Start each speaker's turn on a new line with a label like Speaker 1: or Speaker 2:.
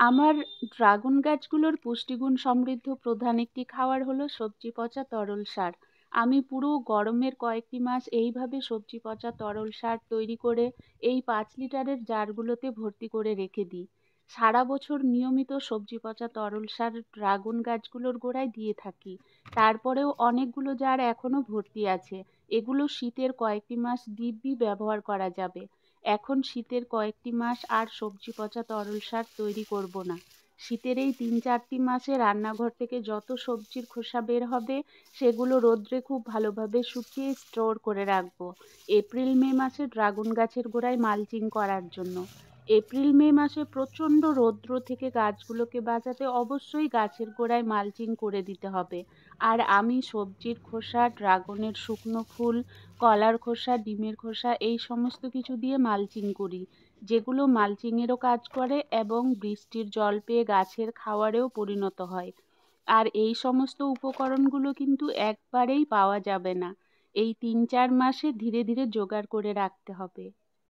Speaker 1: আমার ড্রাগন গাছগুলোর পুষ্টিগুণ সমৃদ্ধ প্রধান একটি খাবার হলো সবজি পচা তরল সার। আমি পুরো গরমের কয়েকটি মাস এইভাবে সবজি পচা তরল সার তৈরি করে এই 5 লিটারের জারগুলোতে ভর্তি করে রেখে দিই। সারা বছর নিয়মিত সবজি পচা তরল সার ড্রাগন গাছগুলোর গোড়ায় দিয়ে থাকি। তারপরেও অনেকগুলো জার এখনো ভর্তি আছে। এগুলো শীতের কয়েকটি মাস দিব্যি ব্যবহার করা যাবে। এখন শীতের কয়েকটি মাস আর সবজি পচা তরল সার তৈরি করব না। শীতের এই 3-4টি মাসে রান্নাঘর থেকে যত সবজির খোসা বের হবে সেগুলো রোদ্রে খুব ভালোভাবে শুকিয়ে স্টোর করে রাখবো। এপ্রিল মে মাসে ড্রাগন গাছের গোড়ায় মালচিং করার জন্য। এপ্রিল মে মাসে প্রচণ্ড রৌদ্র থেকে গাছগুলোকে বাঁচাতে অবশ্যই গাছের গোড়ায় মালচিং করে দিতে হবে। আর আমি সবজির খোসা, ড্রাগনের শুকনো ফুল, কলার খোসা, ডিমের খোসা এই সমস্ত কিছু দিয়ে মালচিং করি, যেগুলো মালচিংয়েরও কাজ করে এবং বৃষ্টির জল পেয়ে গাছের খাওয়ারেও পরিণত হয়। আর এই সমস্ত উপকরণগুলো কিন্তু একবারেই পাওয়া যাবে না। এই 3-4 মাসে ধীরে ধীরে জোগাড় করে রাখতে হবে।